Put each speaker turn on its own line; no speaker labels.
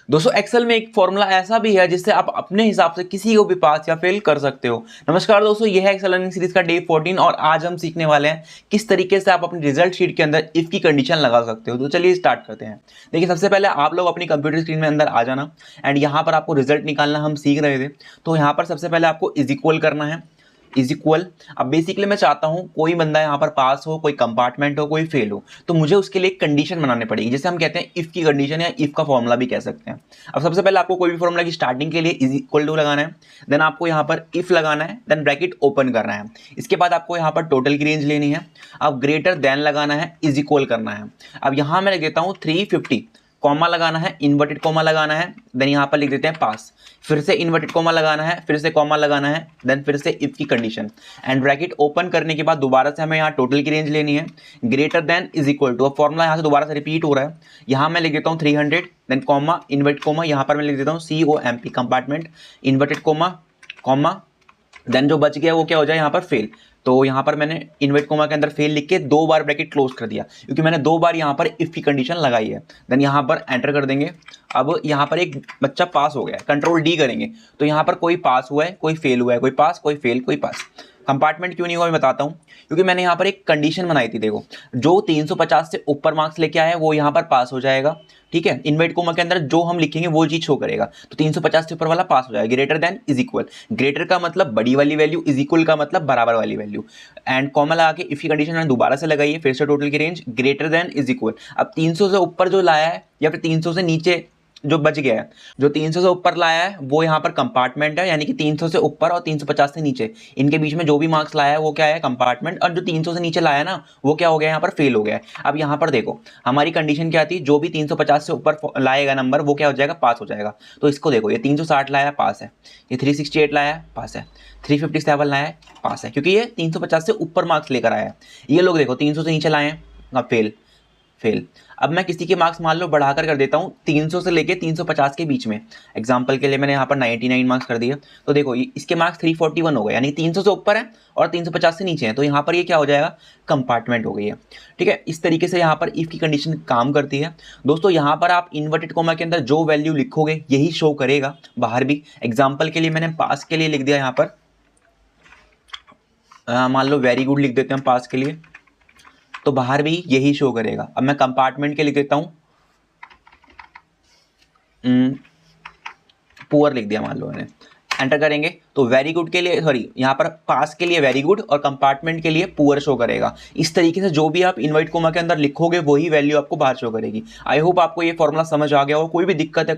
दोस्तों एक्सेल में एक फॉर्मूला ऐसा भी है जिससे आप अपने हिसाब से किसी को भी पास या फेल कर सकते हो। नमस्कार दोस्तों, यह है एक्सेल लर्निंग सीरीज का डे 14 और आज हम सीखने वाले हैं किस तरीके से आप अपनी रिजल्ट शीट के अंदर इफ की कंडीशन लगा सकते हो। तो चलिए स्टार्ट करते हैं। देखिए, सबसे पहले आप लोग अपनी कंप्यूटर स्क्रीन में अंदर आ जाना एंड यहाँ पर आपको रिजल्ट निकालना हम सीख रहे थे। तो यहाँ पर सबसे पहले आपको इज इक्वल करना है, इज इक्वल। अब बेसिकली मैं चाहता हूं कोई बंदा यहाँ पर पास हो, कोई कंपार्टमेंट हो, कोई फेल हो, तो मुझे उसके लिए एक कंडीशन बनानी पड़ेगी, जिसे हम कहते हैं इफ की कंडीशन या इफ का फॉर्मूला भी कह सकते हैं। अब सबसे पहले आपको कोई भी फॉर्मूला की स्टार्टिंग के लिए इज इक्वल टू लगाना है, देन आपको यहाँ पर इफ लगाना है, देन ब्रैकेट ओपन करना है। इसके बाद आपको यहाँ पर टोटल की रेंज लेनी है। अब ग्रेटर देन लगाना है, इज इक्वल करना है। अब यहाँ मैं लिख देता हूँ 350, कॉमा लगाना है, इन्वर्टेड कॉमा लगाना है, देन यहाँ पर लिख देते हैं पास, फिर से इन्वर्टेड कॉमा लगाना है, फिर से कॉमा लगाना है, देन फिर से इफ की कंडीशन एंड ब्रैकेट ओपन करने के बाद दोबारा से हमें यहाँ टोटल की रेंज लेनी है, greater than is equal to. अब फॉर्मूला यहाँ से दोबारा से रिपीट हो रहा है। यहाँ मैं लिख देता हूँ 300, देन कॉमा इन्वर्टेड कॉमा, यहाँ पर मैं लिख देता हूँ COMP compartment, inverted comma comma, then जो बच गया वो क्या हो जाए यहाँ पर फेल। तो यहाँ पर मैंने इन्वर्ट कोमा के अंदर फेल लिख के 2 बार ब्रैकेट क्लोज कर दिया, क्योंकि मैंने 2 बार यहाँ पर इफ की कंडीशन लगाई है। देन यहाँ पर एंटर कर देंगे। अब यहाँ पर एक बच्चा पास हो गया है, कंट्रोल D करेंगे तो यहाँ पर कोई पास हुआ है, कोई फेल हुआ है, कोई पास, कोई फेल, कोई पास। कंपार्टमेंट क्यों नहीं हुआ मैं बताता हूँ, क्योंकि मैंने यहाँ पर एक कंडीशन बनाई थी। देखो, जो 350 से ऊपर मार्क्स लेके आया है वो यहाँ पर पास हो जाएगा, ठीक है। इन्वर्ट कोमा के अंदर जो हम लिखेंगे वो चीज शो करेगा, तो 350 से ऊपर वाला पास हो जाएगा। Greater than is equal, greater का मतलब बड़ी वाली वैल्यू, इज इक्वल का मतलब बराबर वाली वैल्यू, एंड कॉमा लगा के इफ की कंडीशन मैंने दोबारा से लगाई है, फिर से टोटल की range greater than is equal. अब 300 से ऊपर जो लाया है या फिर 300 से नीचे जो बच गया है, जो 300 से ऊपर लाया है वो यहाँ पर कंपार्टमेंट है, यानी कि 300 से ऊपर और 350 से नीचे इनके बीच में जो भी मार्क्स लाया है वो क्या है, कंपार्टमेंट। और जो 300 से नीचे लाया है ना वो क्या हो गया, यहाँ पर फेल हो गया है। अब यहाँ पर देखो हमारी कंडीशन क्या थी, जो भी 350 से ऊपर लाएगा नंबर वो क्या हो जाएगा, पास हो जाएगा। तो इसको देखो, ये 360 लाया पास है, ये 368 लाया पास है, 357 लाया है पास है, क्योंकि ये 350 से ऊपर मार्क्स लेकर आया है। ये लोग देखो 300 से नीचे लाए हैं, फेल फेल। अब मैं किसी के मार्क्स मान लो बढ़ाकर कर देता हूँ 300 से लेके 350 के बीच में। एग्जांपल के लिए मैंने यहाँ पर 99 मार्क्स कर दिए, तो देखो इसके मार्क्स 341 हो गए, यानी 300 से ऊपर है और 350 से नीचे है, तो यहाँ पर ये क्या हो जाएगा, कंपार्टमेंट हो गई है, ठीक है। इस तरीके से यहाँ पर इफ की कंडीशन काम करती है। दोस्तों यहाँ पर आप इन्वर्टेड कोमा के अंदर जो वैल्यू लिखोगे यही शो करेगा बाहर भी। एग्जाम्पल के लिए मैंने पास के लिए लिख दिया, यहाँ पर मान लो वेरी गुड लिख देते हैं पास के लिए, तो बाहर भी यही शो करेगा। अब मैं कंपार्टमेंट के लिख देता हूं, पुअर लिख दिया मान लो मैंने, एंटर करेंगे तो वेरी गुड के लिए, सॉरी यहाँ पर पास के लिए वेरी गुड और कंपार्टमेंट के लिए पुअर शो करेगा। इस तरीके से जो भी आप इनवर्ट कोमा के अंदर लिखोगे वही वैल्यू आपको बाहर शो करेगी। आई होप आपको ये फॉर्मूला समझ आ गया हो। कोई भी दिक्कत है